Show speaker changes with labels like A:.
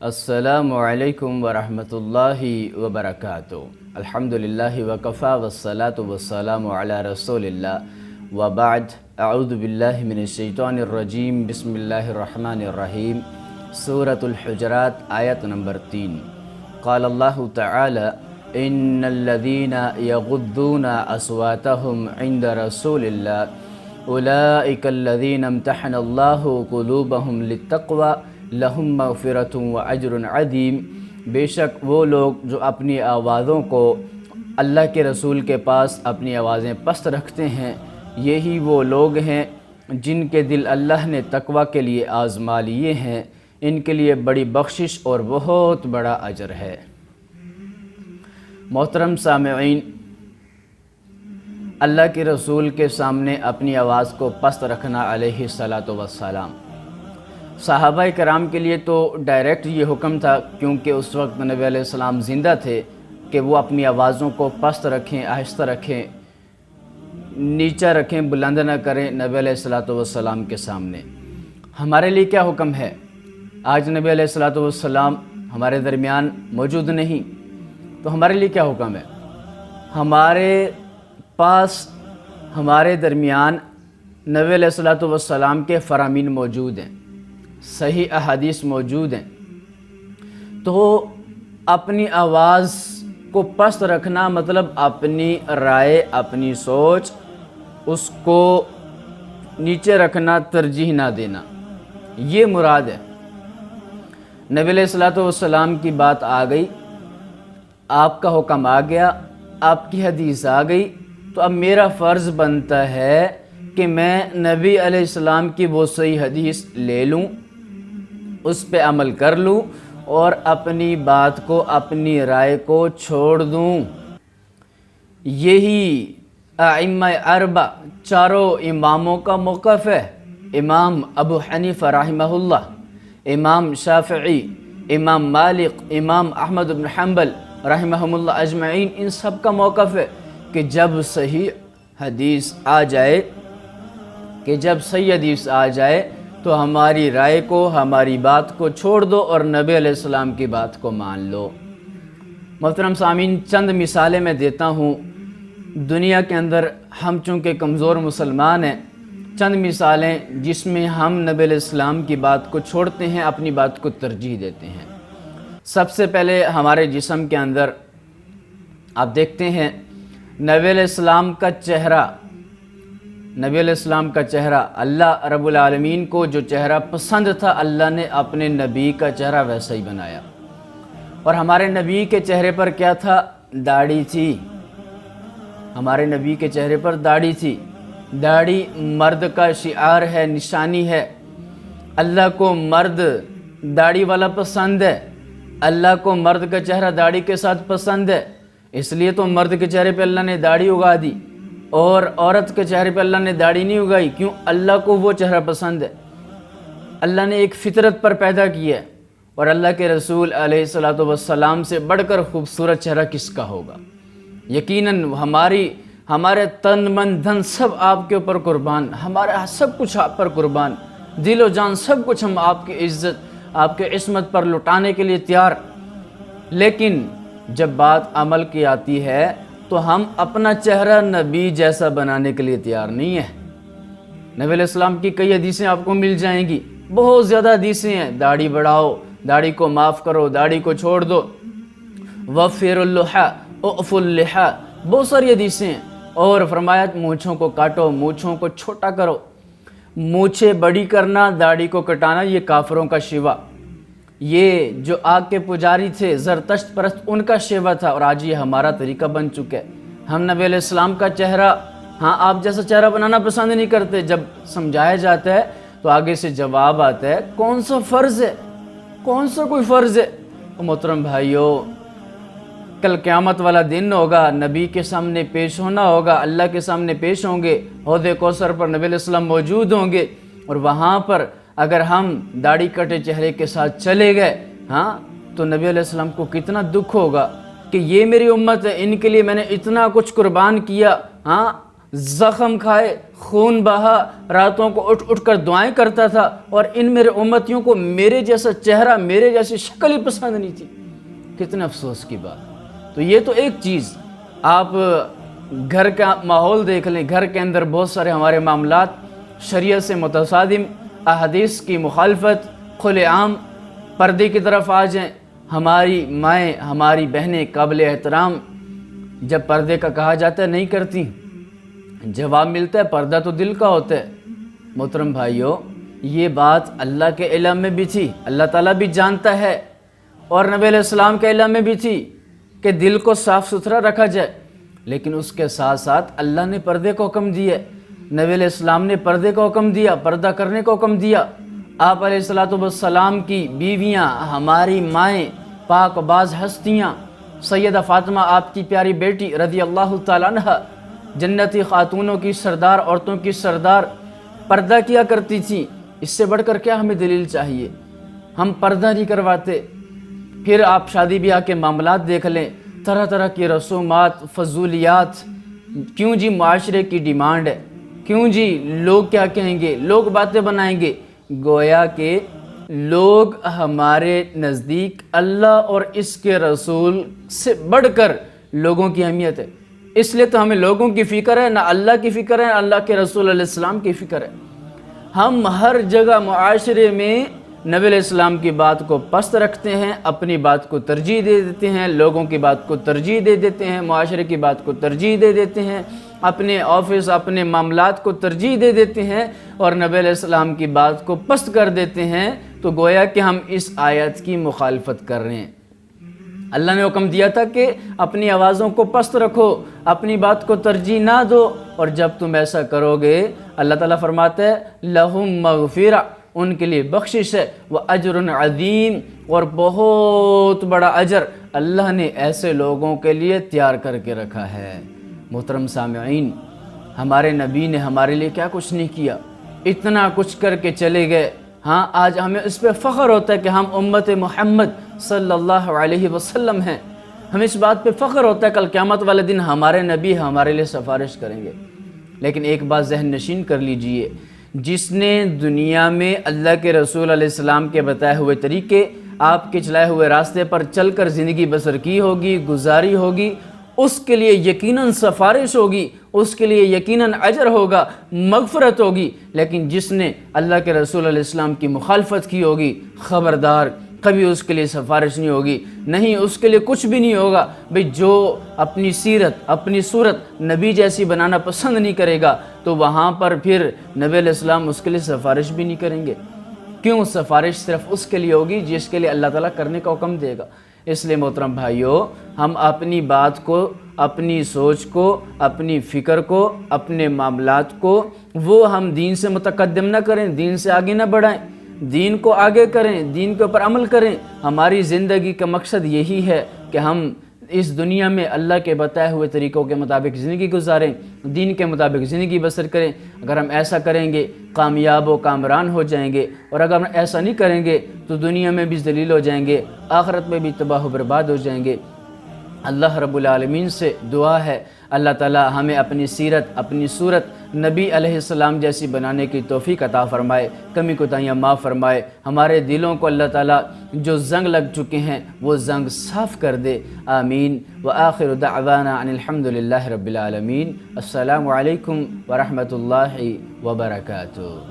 A: السلام علیکم ورحمۃ اللہ وبرکاتہ۔ الحمدللہ وکفا والصلاة والسلام علی رسول اللہ وبعد۔ اعوذ باللہ من الشیطان الرجیم، بسم اللہ الرحمن الرحیم۔ سورۃ الحجرات آیت نمبر 3۔ قال اللہ تعالی ان الذین یغضون اصواتهم عند رسول اللہ اولئک الذین امتحن اللہ قلوبهم للتقوی لہم مغفرۃ و اجر عظیم۔ بے شک وہ لوگ جو اپنی آوازوں کو اللہ کے رسول کے پاس اپنی آوازیں پست رکھتے ہیں، یہی وہ لوگ ہیں جن کے دل اللہ نے تقوی کے لیے آزما لیے ہیں، ان کے لیے بڑی بخشش اور بہت بڑا اجر ہے۔ محترم سامعین، اللہ کے رسول کے سامنے اپنی آواز کو پست رکھنا علیہ الصلاۃ والسلام، صحابہ کرام کے لیے تو ڈائریکٹ یہ حکم تھا، کیونکہ اس وقت نبی علیہ السلام زندہ تھے کہ وہ اپنی آوازوں کو پست رکھیں، آہستہ رکھیں، نیچا رکھیں، بلند نہ کریں نبی علیہ الصلاۃ والسلام کے سامنے۔ ہمارے لیے کیا حکم ہے؟ آج نبی علیہ الصلاۃ والسلام ہمارے درمیان موجود نہیں، تو ہمارے لیے کیا حکم ہے؟ ہمارے پاس ہمارے درمیان نبی علیہ الصلاۃ والسلام کے فرامین موجود ہیں، صحیح احادیث موجود ہیں، تو اپنی آواز کو پست رکھنا مطلب اپنی رائے، اپنی سوچ، اس کو نیچے رکھنا، ترجیح نہ دینا، یہ مراد ہے۔ نبی علیہ الصلاۃ والسلام کی بات آ گئی، آپ کا حکم آ گیا، آپ کی حدیث آ گئی، تو اب میرا فرض بنتا ہے کہ میں نبی علیہ السلام کی وہ صحیح حدیث لے لوں، اس پہ عمل کر لوں اور اپنی بات کو، اپنی رائے کو چھوڑ دوں۔ یہی ائمہ اربع، چاروں اماموں کا موقف ہے۔ امام ابو حنیفہ رحمہ اللہ، امام شافعی، امام مالک، امام احمد بن حنبل رحمہم اللہ اجمعین، ان سب کا موقف ہے کہ جب صحیح حدیث آ جائے تو ہماری رائے کو، ہماری بات کو چھوڑ دو اور نبی علیہ السلام کی بات کو مان لو۔ محترم سامعین، چند مثالیں میں دیتا ہوں۔ دنیا کے اندر ہم چونکہ کمزور مسلمان ہیں، چند مثالیں جس میں ہم نبی علیہ السلام کی بات کو چھوڑتے ہیں، اپنی بات کو ترجیح دیتے ہیں۔ سب سے پہلے ہمارے جسم کے اندر آپ دیکھتے ہیں نبی علیہ السلام کا چہرہ، نبی علیہ السلام کا چہرہ، اللہ رب العالمین کو جو چہرہ پسند تھا، اللہ نے اپنے نبی کا چہرہ ویسا ہی بنایا۔ اور ہمارے نبی کے چہرے پر کیا تھا؟ داڑھی تھی۔ ہمارے نبی کے چہرے پر داڑھی تھی۔ داڑھی مرد کا شعار ہے، نشانی ہے۔ اللہ کو مرد داڑھی والا پسند ہے، اللہ کو مرد کا چہرہ داڑھی کے ساتھ پسند ہے، اس لیے تو مرد کے چہرے پہ اللہ نے داڑھی اگا دی، اور عورت کے چہرے پہ اللہ نے داڑھی نہیں اگائی۔ کیوں؟ اللہ کو وہ چہرہ پسند ہے۔ اللہ نے ایک فطرت پر پیدا کیا ہے، اور اللہ کے رسول علیہ الصلاۃ والسلام سے بڑھ کر خوبصورت چہرہ کس کا ہوگا؟ یقیناً ہمارے تن من دھن سب آپ کے اوپر قربان، ہمارا سب کچھ آپ پر قربان، دل و جان سب کچھ ہم آپ کی عزت، آپ کے عصمت پر لٹانے کے لیے تیار۔ لیکن جب بات عمل کی آتی ہے تو ہم اپنا چہرہ نبی جیسا بنانے کے لیے تیار نہیں ہیں۔ نبی علیہ السلام کی کئی حدیثیں آپ کو مل جائیں گی، بہت زیادہ حدیثیں ہیں، داڑھی بڑھاؤ، داڑھی کو معاف کرو، داڑھی کو چھوڑ دو، وفر اللحى اعف اللحى، بہت ساری حدیثیں ہیں۔ اور فرمایا مونچھوں کو کاٹو، مونچھوں کو چھوٹا کرو۔ مونچھیں بڑی کرنا، داڑھی کو کٹانا، یہ کافروں کا شیوا، یہ جو آگ کے پجاری تھے، زرتشت پرست، ان کا شیوا تھا، اور آج یہ ہمارا طریقہ بن چکا ہے۔ ہم نبی علیہ السلام کا چہرہ، آپ جیسا چہرہ بنانا پسند نہیں کرتے۔ جب سمجھایا جاتا ہے تو آگے سے جواب آتا ہے، کون سا فرض ہے، کون سا کوئی فرض ہے؟ محترم بھائیو، کل قیامت والا دن ہوگا، نبی کے سامنے پیش ہونا ہوگا، اللہ کے سامنے پیش ہوں گے، حوض کوثر پر نبی علیہ السلام موجود ہوں گے، اور وہاں پر اگر ہم داڑھی کٹے چہرے کے ساتھ چلے گئے تو نبی علیہ السلام کو کتنا دکھ ہوگا کہ یہ میری امت ہے، ان کے لیے میں نے اتنا کچھ قربان کیا، زخم کھائے، خون بہا، راتوں کو اٹھ اٹھ کر دعائیں کرتا تھا، اور ان میرے امتیوں کو میرے جیسا چہرہ، میرے جیسی شکل ہی پسند نہیں تھی۔ کتنے افسوس کی بات۔ تو یہ تو ایک چیز، آپ گھر کا ماحول دیکھ لیں، گھر کے اندر بہت سارے ہمارے معاملات شریعت سے متصادم، احادیث کی مخالفت، کھلے عام پردے کی طرف آ جائیں۔ ہماری مائیں، ہماری بہنیں قابل احترام، جب پردے کا کہا جاتا ہے نہیں کرتی، جواب ملتا ہے پردہ تو دل کا ہوتا ہے۔ محترم بھائیوں، یہ بات اللہ کے علم میں بھی تھی، اللہ تعالیٰ بھی جانتا ہے، اور نبی علیہ السلام کے علم میں بھی تھی کہ دل کو صاف ستھرا رکھا جائے، لیکن اس کے ساتھ ساتھ اللہ نے پردے کو حکم دیا، نبی علیہ السلام نے پردے کو حکم دیا، پردہ کرنے کو حکم دیا۔ آپ علیہ السلام کی بیویاں، ہماری مائیں، پاک باز ہستیاں، سیدہ فاطمہ آپ کی پیاری بیٹی رضی اللہ تعالیٰ عنہ، جنتی خاتونوں کی سردار، عورتوں کی سردار، پردہ کیا کرتی تھی۔ اس سے بڑھ کر کیا ہمیں دلیل چاہیے؟ ہم پردہ نہیں کرواتے۔ پھر آپ شادی بیاہ کے معاملات دیکھ لیں، طرح طرح کی رسومات، فضولیات، کیوں جی معاشرے کی ڈیمانڈ ہے، کیوں جی لوگ کیا کہیں گے، لوگ باتیں بنائیں گے، گویا کہ لوگ ہمارے نزدیک اللہ اور اس کے رسول سے بڑھ کر لوگوں کی اہمیت ہے۔ اس لیے تو ہمیں لوگوں کی فکر ہے، نہ اللہ کی فکر ہے، اللہ کے رسول علیہ السلام کی فکر ہے۔ ہم ہر جگہ معاشرے میں نبی علیہ السلام کی بات کو پست رکھتے ہیں، اپنی بات کو ترجیح دے دیتے ہیں، لوگوں کی بات کو ترجیح دے دیتے ہیں، معاشرے کی بات کو ترجیح دے دیتے ہیں، اپنے آفس، اپنے معاملات کو ترجیح دے دیتے ہیں، اور نبی علیہ السلام کی بات کو پست کر دیتے ہیں۔ تو گویا کہ ہم اس آیت کی مخالفت کر رہے ہیں۔ اللہ نے حکم دیا تھا کہ اپنی آوازوں کو پست رکھو، اپنی بات کو ترجیح نہ دو، اور جب تم ایسا کرو گے اللہ تعالیٰ فرماتا ہے لَهُمْ مَغْفِرَةٌ، ان کے لیے بخشش ہے، وَأَجْرٌ عَظِيمٌ، اور بہت بڑا اجر اللہ نے ایسے لوگوں کے لیے تیار کر کے رکھا ہے۔ محترم سامعین، ہمارے نبی نے ہمارے لیے کیا کچھ نہیں کیا، اتنا کچھ کر کے چلے گئے۔ ہاں، آج ہمیں اس پہ فخر ہوتا ہے کہ ہم امت محمد صلی اللہ علیہ وسلم ہیں، ہمیں اس بات پہ فخر ہوتا ہے کل قیامت والے دن ہمارے نبی ہمارے لیے سفارش کریں گے۔ لیکن ایک بات ذہن نشین کر لیجئے، جس نے دنیا میں اللہ کے رسول علیہ السلام کے بتائے ہوئے طریقے، آپ کے چلائے ہوئے راستے پر چل کر زندگی بسر کی ہوگی، گزاری ہوگی، اس کے لیے یقیناً سفارش ہوگی، اس کے لیے یقیناً اجر ہوگا، مغفرت ہوگی۔ لیکن جس نے اللہ کے رسول علیہ السلام کی مخالفت کی ہوگی، خبردار، کبھی اس کے لیے سفارش نہیں ہوگی، نہیں اس کے لیے کچھ بھی نہیں ہوگا۔ بھئی جو اپنی سیرت، اپنی صورت نبی جیسی بنانا پسند نہیں کرے گا، تو وہاں پر پھر نبی علیہ السلام اس کے لیے سفارش بھی نہیں کریں گے۔ کیوں؟ سفارش صرف اس کے لیے ہوگی جس کے لیے اللہ تعالیٰ کرنے کا حکم دے گا۔ اس لیے محترم بھائیوں، ہم اپنی بات کو، اپنی سوچ کو، اپنی فکر کو، اپنے معاملات کو، وہ ہم دین سے متقدم نہ کریں، دین سے آگے نہ بڑھائیں، دین کو آگے کریں، دین کے اوپر عمل کریں۔ ہماری زندگی کا مقصد یہی ہے کہ ہم اس دنیا میں اللہ کے بتائے ہوئے طریقوں کے مطابق زندگی گزاریں، دین کے مطابق زندگی بسر کریں۔ اگر ہم ایسا کریں گے کامیاب و کامران ہو جائیں گے، اور اگر ہم ایسا نہیں کریں گے تو دنیا میں بھی ذلیل ہو جائیں گے، آخرت میں بھی تباہ و برباد ہو جائیں گے۔ اللہ رب العالمین سے دعا ہے اللہ تعالیٰ ہمیں اپنی سیرت، اپنی صورت نبی علیہ السلام جیسی بنانے کی توفیق عطا فرمائے، کمی کوتاہیاں معاف فرمائے، ہمارے دلوں کو اللہ تعالیٰ جو زنگ لگ چکے ہیں وہ زنگ صاف کر دے، آمین۔ وآخر دعوانا ان الحمدللہ رب العالمین۔ السلام علیکم ورحمۃ اللہ وبرکاتہ۔